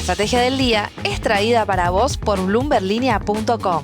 estrategia del día es traída para vos por bloomberlinia.com.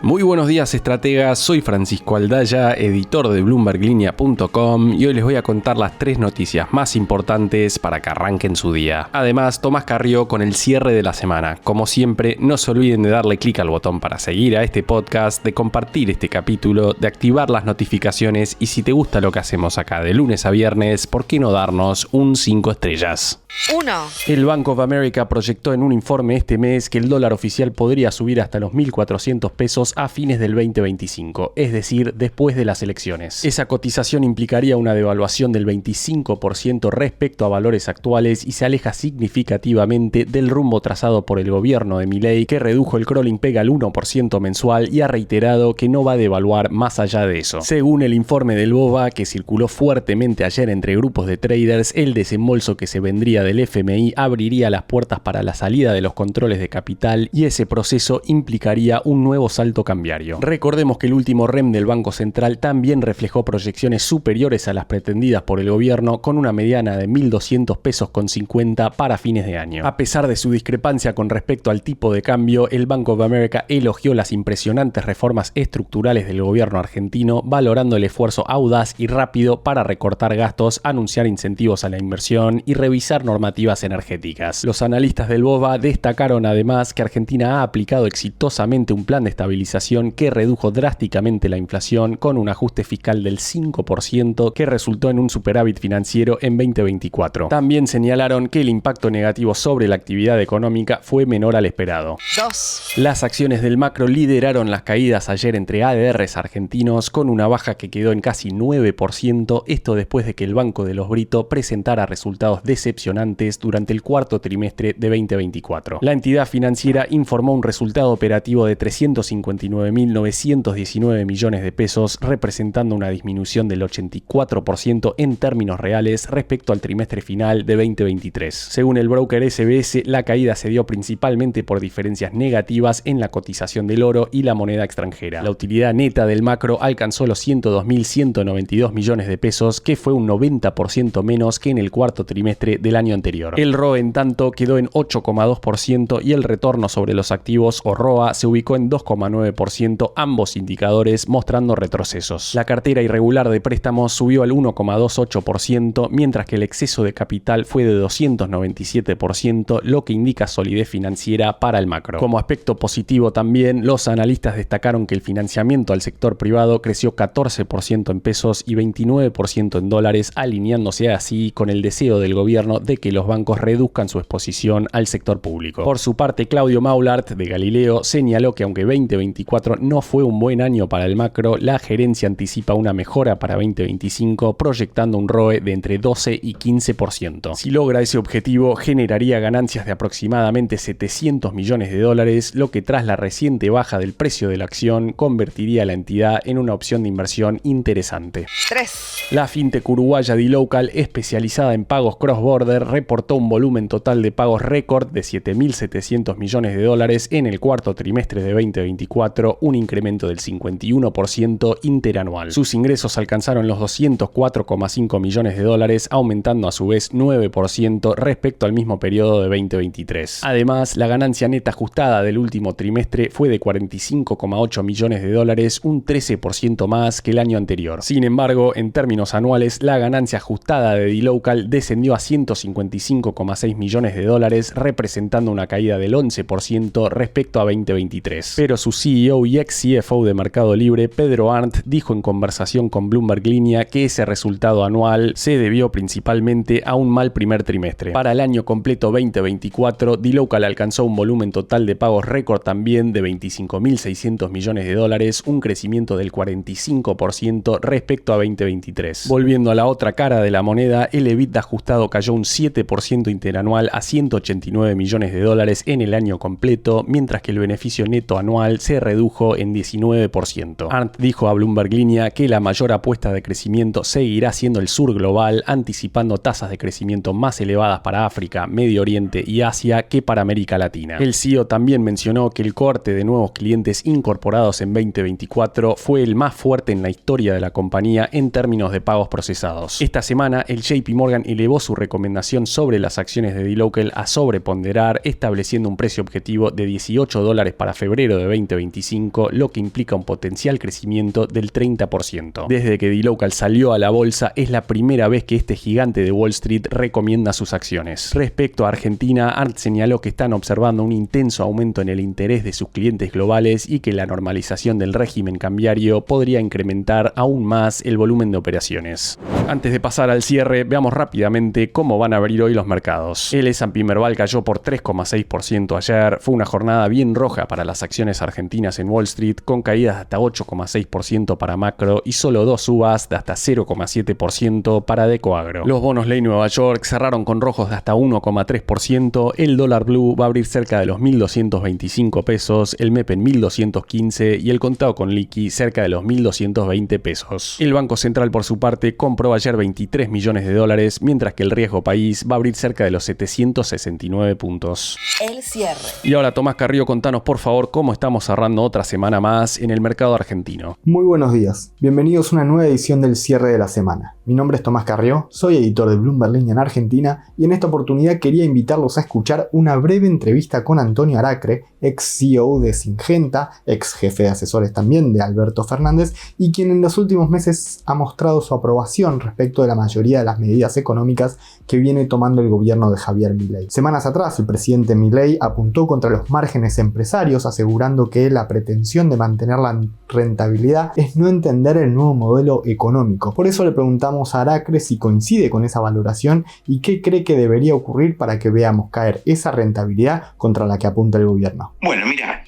Muy buenos días, estrategas. Soy Francisco Aldaya, editor de bloomberlinia.com, y hoy les voy a contar las 3 noticias más importantes para que arranquen su día. Además, Tomás Carrió con el cierre de la semana. Como siempre, no se olviden de darle clic al botón para seguir a este podcast, de compartir este capítulo, de activar las notificaciones y si te gusta lo que hacemos acá de lunes a viernes, ¿por qué no darnos un 5 estrellas? 1. El Bank of America proyectó en un informe este mes que el dólar oficial podría subir hasta los 1.400 pesos a fines del 2025, es decir, después de las elecciones. Esa cotización implicaría una devaluación del 25% respecto a valores actuales y se aleja significativamente del rumbo trazado por el gobierno de Milei, que redujo el crawling peg al 1% mensual y ha reiterado que no va a devaluar más allá de eso. Según el informe del BOVA, que circuló fuertemente ayer entre grupos de traders, el desembolso que se vendría del FMI abriría las puertas para la salida de los controles de capital y ese proceso implicaría un nuevo salto cambiario. Recordemos que el último REM del Banco Central también reflejó proyecciones superiores a las pretendidas por el gobierno, con una mediana de 1.200 pesos con 50 para fines de año. A pesar de su discrepancia con respecto al tipo de cambio, el Bank of America elogió las impresionantes reformas estructurales del gobierno argentino, valorando el esfuerzo audaz y rápido para recortar gastos, anunciar incentivos a la inversión y revisar normativas energéticas. Los analistas del BOVA destacaron además que Argentina ha aplicado exitosamente un plan de estabilización que redujo drásticamente la inflación con un ajuste fiscal del 5% que resultó en un superávit financiero en 2024. También señalaron que el impacto negativo sobre la actividad económica fue menor al esperado. 2. Las acciones del macro lideraron las caídas ayer entre ADRs argentinos, con una baja que quedó en casi 9%, esto después de que el Banco de los Brito presentara resultados decepcionantes durante el cuarto trimestre de 2024. La entidad financiera informó un resultado operativo de 359.919 millones de pesos, representando una disminución del 84% en términos reales respecto al trimestre final de 2023. Según el broker SBS, la caída se dio principalmente por diferencias negativas en la cotización del oro y la moneda extranjera. La utilidad neta del macro alcanzó los 102.192 millones de pesos, que fue un 90% menos que en el cuarto trimestre del año anterior. El ROE, en tanto, quedó en 8,2% y el retorno sobre los activos, o ROA, se ubicó en 2,9%, ambos indicadores mostrando retrocesos. La cartera irregular de préstamos subió al 1,28%, mientras que el exceso de capital fue de 297%, lo que indica solidez financiera para el macro. Como aspecto positivo también, los analistas destacaron que el financiamiento al sector privado creció 14% en pesos y 29% en dólares, alineándose así con el deseo del gobierno de que los bancos reduzcan su exposición al sector público. Por su parte, Claudio Maulart, de Galileo, señaló que aunque 2024 no fue un buen año para el macro, la gerencia anticipa una mejora para 2025, proyectando un ROE de entre 12 y 15%. Si logra ese objetivo, generaría ganancias de aproximadamente 700 millones de dólares, lo que tras la reciente baja del precio de la acción convertiría a la entidad en una opción de inversión interesante. 3. La fintech uruguaya dLocal, especializada en pagos cross-border, reportó un volumen total de pagos récord de 7.700 millones de dólares en el cuarto trimestre de 2024, un incremento del 51% interanual. Sus ingresos alcanzaron los 204,5 millones de dólares, aumentando a su vez 9% respecto al mismo periodo de 2023. Además, la ganancia neta ajustada del último trimestre fue de 45,8 millones de dólares, un 13% más que el año anterior. Sin embargo, en términos anuales, la ganancia ajustada de dLocal descendió a 155,6 millones de dólares, representando una caída del 11% respecto a 2023. Pero su CEO y ex CFO de Mercado Libre, Pedro Arnt, dijo en conversación con Bloomberg Linea que ese resultado anual se debió principalmente a un mal primer trimestre. Para el año completo 2024, dLocal alcanzó un volumen total de pagos récord también de 25.600 millones de dólares, un crecimiento del 45% respecto a 2023. Volviendo a la otra cara de la moneda, el EBITDA ajustado cayó un 7% interanual a 189 millones de dólares en el año completo, mientras que el beneficio neto anual se redujo en 19%. Arndt dijo a Bloomberg Línea que la mayor apuesta de crecimiento seguirá siendo el sur global, anticipando tasas de crecimiento más elevadas para África, Medio Oriente y Asia que para América Latina. El CEO también mencionó que el cohorte de nuevos clientes incorporados en 2024 fue el más fuerte en la historia de la compañía en términos de pagos procesados. Esta semana, el JP Morgan elevó su recomendación sobre las acciones de dLocal a sobreponderar, estableciendo un precio objetivo de $18 para febrero de 2025, lo que implica un potencial crecimiento del 30%. Desde que dLocal salió a la bolsa, es la primera vez que este gigante de Wall Street recomienda sus acciones. Respecto a Argentina, Arndt señaló que están observando un intenso aumento en el interés de sus clientes globales y que la normalización del régimen cambiario podría incrementar aún más el volumen de operaciones. Antes de pasar al cierre, veamos rápidamente cómo van a abrir hoy los mercados. El S&P Merval cayó por 3,6% ayer. Fue una jornada bien roja para las acciones argentinas en Wall Street, con caídas de hasta 8,6% para Macro y solo 2 subas de hasta 0,7% para Decoagro. Los bonos ley Nueva York cerraron con rojos de hasta 1,3%. El dólar blue va a abrir cerca de los 1.225 pesos, el MEP en 1.215 y el contado con liqui cerca de los 1.220 pesos. El Banco Central, por su parte, compró ayer 23 millones de dólares, mientras que el riesgo país va a abrir cerca de los 769 puntos. El cierre. Y ahora, Tomás Carrillo, contanos por favor cómo estamos cerrando otra semana más en el mercado argentino. Muy buenos días, bienvenidos a una nueva edición del cierre de la semana. Mi nombre es Tomás Carrillo, soy editor de Bloomberg Línea en Argentina y en esta oportunidad quería invitarlos a escuchar una breve entrevista con Antonio Aracre, ex CEO de Syngenta, ex jefe de asesores también de Alberto Fernández y quien en los últimos meses ha mostrado su aprobación respecto de la mayoría de las medidas económicas que viene tomando el gobierno de Javier Milei. Semanas atrás, el presidente Milei apuntó contra los márgenes empresarios, asegurando que la pretensión de mantener la rentabilidad es no entender el nuevo modelo económico. Por eso le preguntamos a Aracre si coincide con esa valoración y qué cree que debería ocurrir para que veamos caer esa rentabilidad contra la que apunta el gobierno. Bueno, mira,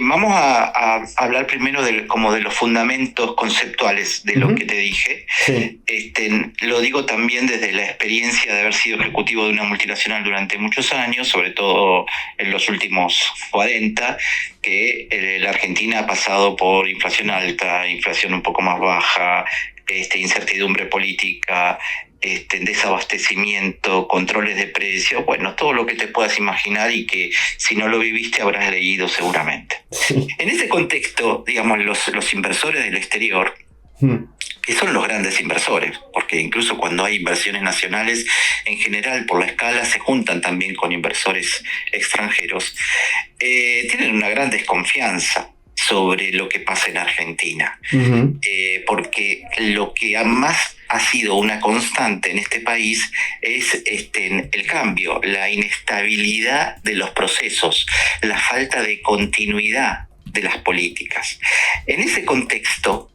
vamos a hablar primero como de los fundamentos conceptuales de lo que te dije. Sí. Lo digo también desde la experiencia de haber sido ejecutivo de una multinacional durante muchos años, sobre todo en los últimos 40, que la Argentina ha pasado por inflación alta, inflación un poco más baja, incertidumbre política, desabastecimiento, controles de precios, bueno, todo lo que te puedas imaginar y que si no lo viviste habrás leído seguramente. Sí. En ese contexto, digamos, los inversores del exterior, que son los grandes inversores, porque incluso cuando hay inversiones nacionales, en general por la escala se juntan también con inversores extranjeros, tienen una gran desconfianza sobre lo que pasa en Argentina, porque lo que más ha sido una constante en este país es el cambio, la inestabilidad de los procesos, la falta de continuidad de las políticas. En ese contexto,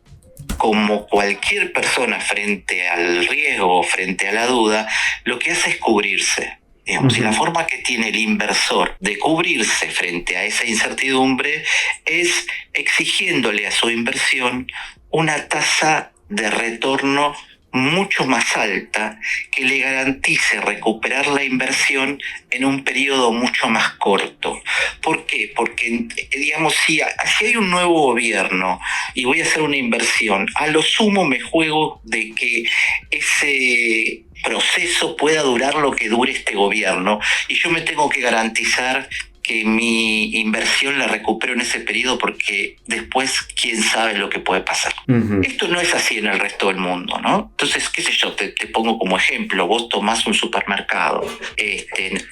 como cualquier persona frente al riesgo, frente a la duda, lo que hace es cubrirse. Digamos, y la forma que tiene el inversor de cubrirse frente a esa incertidumbre es exigiéndole a su inversión una tasa de retorno mucho más alta que le garantice recuperar la inversión en un periodo mucho más corto. ¿Por qué? Porque, digamos, si hay un nuevo gobierno y voy a hacer una inversión, a lo sumo me juego de que ese proceso pueda durar lo que dure este gobierno y yo me tengo que garantizar que mi inversión la recupero en ese periodo, porque después quién sabe lo que puede pasar. Esto no es así en el resto del mundo, ¿no? Entonces, qué sé yo, te pongo como ejemplo, vos tomás un supermercado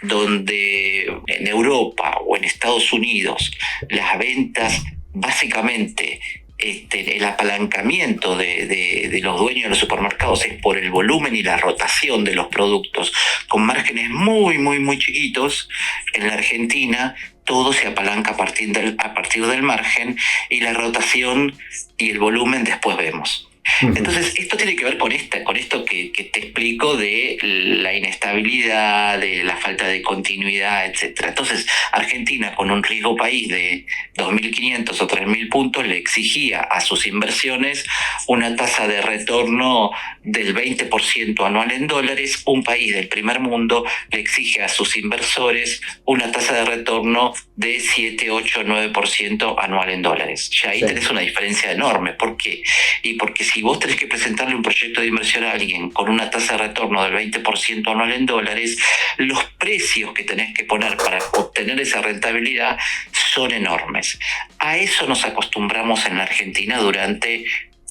donde en Europa o en Estados Unidos las ventas básicamente el apalancamiento de los dueños de los supermercados es por el volumen y la rotación de los productos con márgenes muy, muy, muy chiquitos. En la Argentina todo se apalanca a partir del margen y la rotación y el volumen después vemos. Entonces, esto tiene que ver con esto que te explico de la inestabilidad, de la falta de continuidad, etcétera. Entonces, Argentina, con un riesgo país de 2.500 o 3.000 puntos, le exigía a sus inversiones una tasa de retorno del 20% anual en dólares. Un país del primer mundo le exige a sus inversores una tasa de retorno de 7, 8, 9% anual en dólares. Ya ahí tenés una diferencia enorme. ¿Por qué? Y porque si vos tenés que presentarle un proyecto de inversión a alguien con una tasa de retorno del 20% anual en dólares, los precios que tenés que poner para obtener esa rentabilidad son enormes. A eso nos acostumbramos en la Argentina durante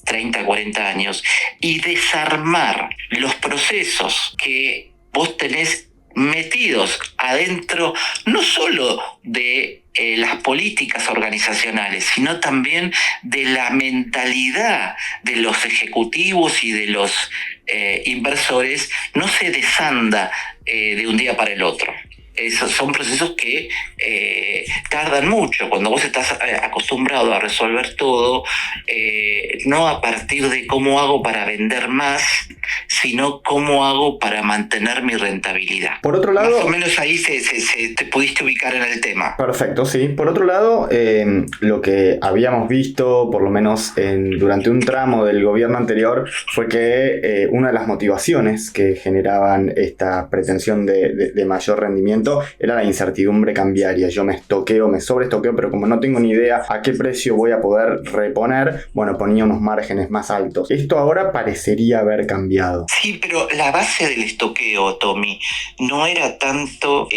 30, 40 años, y desarmar los procesos que vos tenés metidos adentro, no solo de las políticas organizacionales, sino también de la mentalidad de los ejecutivos y de los inversores, no se desanda de un día para el otro. Esos son procesos que tardan mucho. Cuando vos estás acostumbrado a resolver todo, no a partir de cómo hago para vender más, sino cómo hago para mantener mi rentabilidad. Por otro lado, más o menos ahí te pudiste ubicar en el tema. Perfecto, sí. Por otro lado, lo que habíamos visto, por lo menos durante un tramo del gobierno anterior, fue que una de las motivaciones que generaban esta pretensión de mayor rendimiento era la incertidumbre cambiaria. Yo me estoqueo, me sobreestoqueo, pero como no tengo ni idea a qué precio voy a poder reponer, bueno, ponía unos márgenes más altos. Esto ahora parecería haber cambiado. Sí, pero la base del estoqueo, Tommy, no era tanto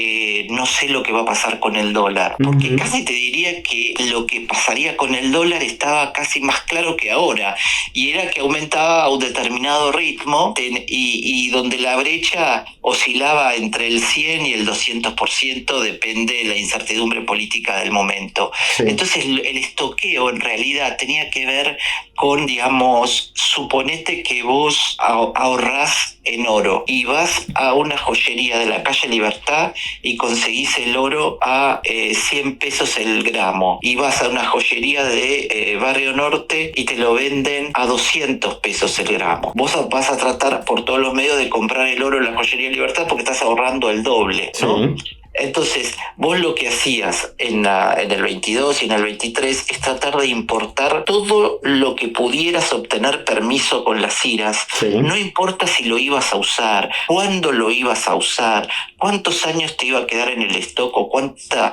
no sé lo que va a pasar con el dólar, porque casi te diría que lo que pasaría con el dólar estaba casi más claro que ahora, y era que aumentaba a un determinado ritmo y donde la brecha oscilaba entre el 100 y el 200%, depende de la incertidumbre política del momento. Sí. Entonces el estoqueo en realidad tenía que ver con, digamos, suponete que vos ahorrás en oro y vas a una joyería de la calle Libertad y conseguís el oro a 100 pesos el gramo, y vas a una joyería de Barrio Norte y te lo venden a 200 pesos el gramo. Vos vas a tratar por todos los medios de comprar el oro en la joyería Libertad porque estás ahorrando el doble, ¿no? Sí. Entonces, vos lo que hacías en el 22 y en el 23 es tratar de importar todo lo que pudieras obtener permiso con las IRAs. Sí. No importa si lo ibas a usar, cuándo lo ibas a usar, cuántos años te iba a quedar en el stock o cuánta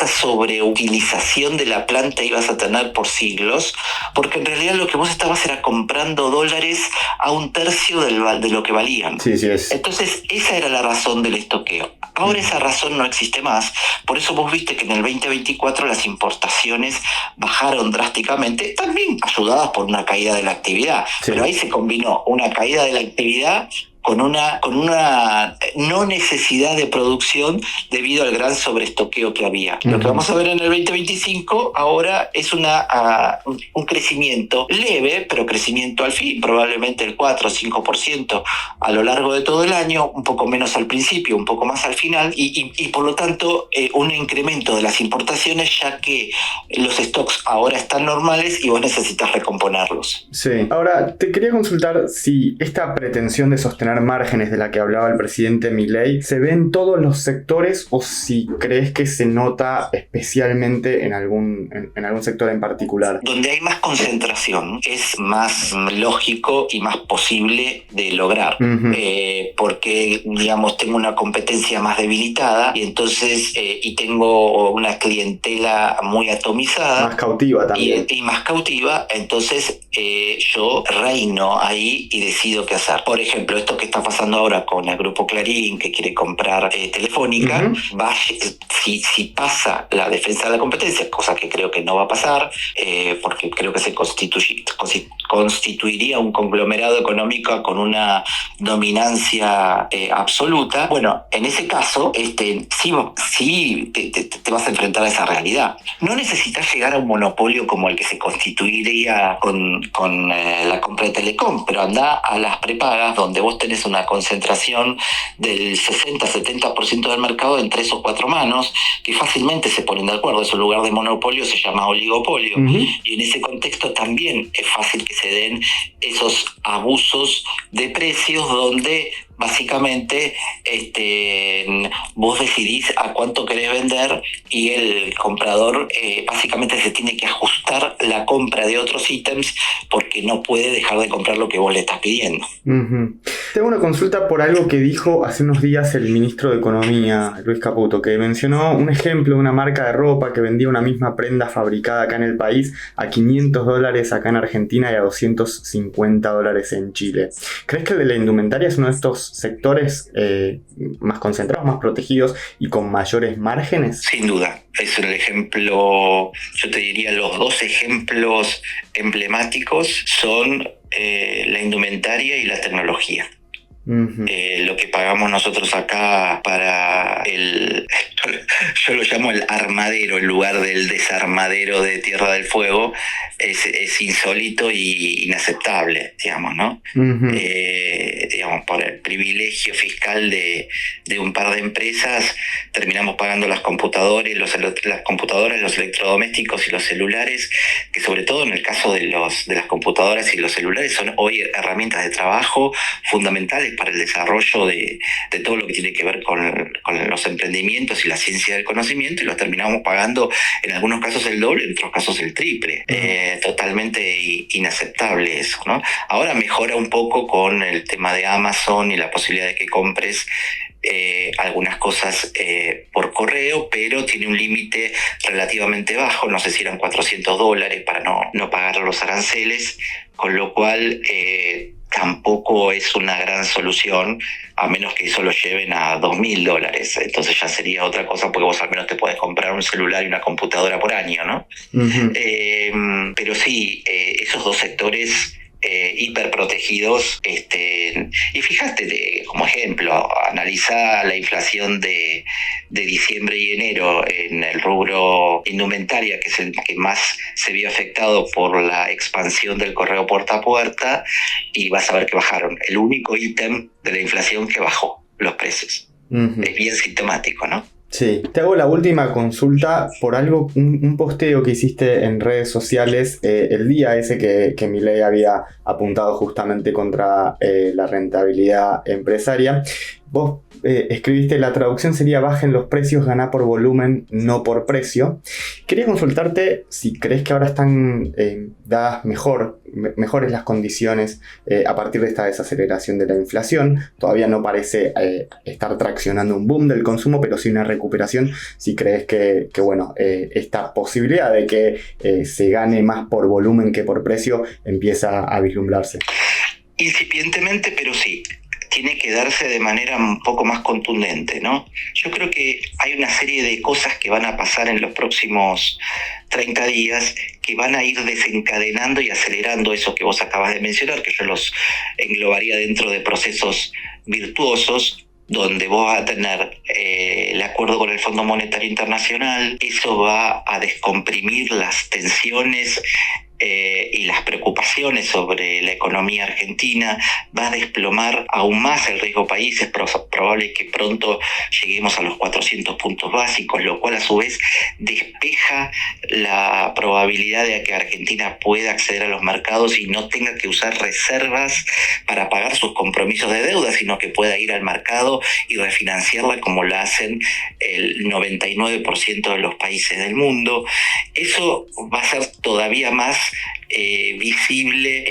sobreutilización de la planta ibas a tener por siglos, porque en realidad lo que vos estabas era comprando dólares a 1/3 de lo que valían. Sí, sí es. Entonces, esa era la razón del estoqueo. Ahora esa razón no existe más, por eso vos viste que en el 2024 las importaciones bajaron drásticamente, también ayudadas por una caída de la actividad, sí. Pero ahí se combinó una caída de la actividad con una no necesidad de producción debido al gran sobreestoqueo que había. Lo que vamos a ver en el 2025 ahora es un crecimiento leve, pero crecimiento al fin, probablemente el 4 o 5% a lo largo de todo el año, un poco menos al principio, un poco más al final, y por lo tanto un incremento de las importaciones, ya que los stocks ahora están normales y vos necesitas recomponerlos. Sí. Ahora, te quería consultar si esta pretensión de sostener márgenes de la que hablaba el presidente Milei se ve en todos los sectores, o si crees que se nota especialmente en algún sector en particular. Donde hay más concentración es más lógico y más posible de lograr, porque digamos tengo una competencia más debilitada y entonces y tengo una clientela muy atomizada, más cautiva también, y más cautiva, entonces yo reino ahí y decido qué hacer. Por ejemplo, esto que está pasando ahora con el grupo Clarín, que quiere comprar Telefónica, si pasa la defensa de la competencia, cosa que creo que no va a pasar, porque creo que se constituiría un conglomerado económico con una dominancia absoluta. Bueno, en ese caso, sí te vas a enfrentar a esa realidad. No necesitas llegar a un monopolio como el que se constituiría con la compra de Telecom, pero anda a las prepagas donde vos tenés tenés una concentración del 60-70% del mercado en 3 o 4 manos que fácilmente se ponen de acuerdo. Eso en lugar de monopolio se llama oligopolio. Y en ese contexto también es fácil que se den esos abusos de precios donde básicamente vos decidís a cuánto querés vender y el comprador básicamente se tiene que ajustar la compra de otros ítems porque no puede dejar de comprar lo que vos le estás pidiendo. Tengo una consulta por algo que dijo hace unos días el ministro de Economía, Luis Caputo, que mencionó un ejemplo de una marca de ropa que vendía una misma prenda fabricada acá en el país a $500 acá en Argentina y a $250 en Chile. ¿Crees que el de la indumentaria es uno de estos sectores más concentrados, más protegidos y con mayores márgenes? Sin duda, es el ejemplo, yo te diría los 2 ejemplos emblemáticos son la indumentaria y la tecnología. Lo que pagamos nosotros acá para yo lo llamo el armadero en lugar del desarmadero de Tierra del Fuego, es insólito y inaceptable, digamos, ¿no? Digamos, por el privilegio fiscal de un par de empresas, terminamos pagando las computadoras, los electrodomésticos y los celulares, que sobre todo en el caso de las computadoras y los celulares son hoy herramientas de trabajo fundamentales para el desarrollo de todo lo que tiene que ver con los emprendimientos y la ciencia del conocimiento, y los terminamos pagando en algunos casos el doble, en otros casos el triple. Totalmente inaceptable eso, ¿no? Ahora mejora un poco con el tema de Amazon y la posibilidad de que compres algunas cosas por correo, pero tiene un límite relativamente bajo, no sé si eran $400 para no pagar los aranceles, con lo cual tampoco es una gran solución, a menos que eso lo lleven a $2.000. Entonces ya sería otra cosa, porque vos al menos te podés comprar un celular y una computadora por año, ¿no? Pero sí, esos 2 sectores hiperprotegidos, y fíjate, como ejemplo, analizá la inflación de diciembre y enero en el rubro indumentaria, que es el que más se vio afectado por la expansión del correo puerta a puerta, y vas a ver que bajaron. El único ítem de la inflación que bajó los precios. Es bien sintomático, ¿no? Sí, te hago la última consulta por algo, un posteo que hiciste en redes sociales el día ese que Milei había apuntado justamente contra la rentabilidad empresaria. Vos escribiste, la traducción sería: bajen los precios, ganá por volumen, no por precio. Quería consultarte si crees que ahora están dadas mejores las condiciones a partir de esta desaceleración de la inflación. Todavía no parece estar traccionando un boom del consumo, pero sí una recuperación. Si crees que esta posibilidad de que se gane más por volumen que por precio empieza a vislumbrarse. Incipientemente, pero sí. Tiene que darse de manera un poco más contundente, ¿no? Yo creo que hay una serie de cosas que van a pasar en los próximos 30 días que van a ir desencadenando y acelerando eso que vos acabas de mencionar, que yo los englobaría dentro de procesos virtuosos, donde vos vas a tener el acuerdo con el Fondo Monetario Internacional. Eso va a descomprimir las tensiones y las preocupaciones sobre la economía argentina, va a desplomar aún más el riesgo país. Es probable que pronto lleguemos a los 400 puntos básicos, lo cual a su vez despeja la probabilidad de que Argentina pueda acceder a los mercados y no tenga que usar reservas para pagar sus compromisos de deuda, sino que pueda ir al mercado y refinanciarla como la hacen el 99% de los países del mundo. Eso va a ser todavía más visible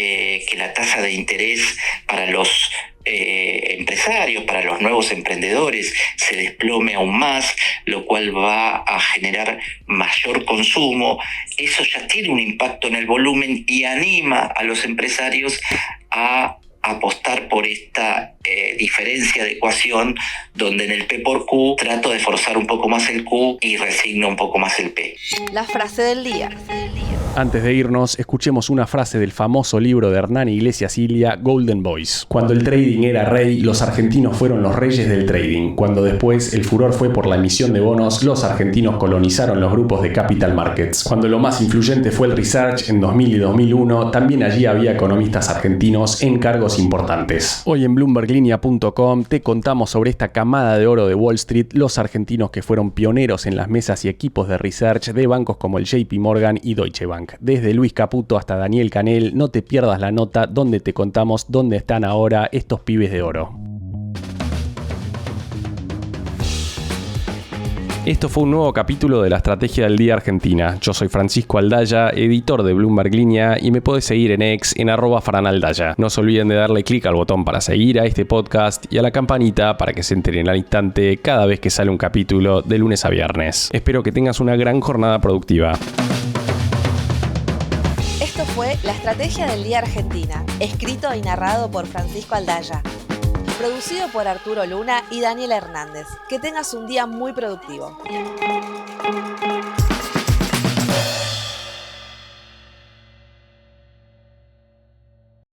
que la tasa de interés para los empresarios, para los nuevos emprendedores, se desplome aún más, lo cual va a generar mayor consumo. Eso ya tiene un impacto en el volumen y anima a los empresarios a apostar por esta diferencia de ecuación, donde en el P por Q trato de forzar un poco más el Q y resigno un poco más el P. La frase del día. Antes de irnos, escuchemos una frase del famoso libro de Hernán Iglesias Ilia, Golden Boys. Cuando el trading era rey, los argentinos fueron los reyes del trading. Cuando después el furor fue por la emisión de bonos, los argentinos colonizaron los grupos de capital markets. Cuando lo más influyente fue el research en 2000 y 2001, también allí había economistas argentinos en cargos importantes. Hoy en BloombergLinea.com te contamos sobre esta camada de oro de Wall Street, los argentinos que fueron pioneros en las mesas y equipos de research de bancos como el JP Morgan y Deutsche Bank. Desde Luis Caputo hasta Daniel Canel, no te pierdas la nota donde te contamos dónde están ahora estos pibes de oro. Esto fue un nuevo capítulo de la Estrategia del Día Argentina. Yo soy Francisco Aldaya, editor de Bloomberg Línea, y me podés seguir en X en @faranaldaya. No se olviden de darle clic al botón para seguir a este podcast y a la campanita para que se enteren al instante cada vez que sale un capítulo de lunes a viernes. Espero que tengas una gran jornada productiva. Esto fue La Estrategia del Día Argentina, escrito y narrado por Francisco Aldaya. Producido por Arturo Luna y Daniel Hernández. Que tengas un día muy productivo.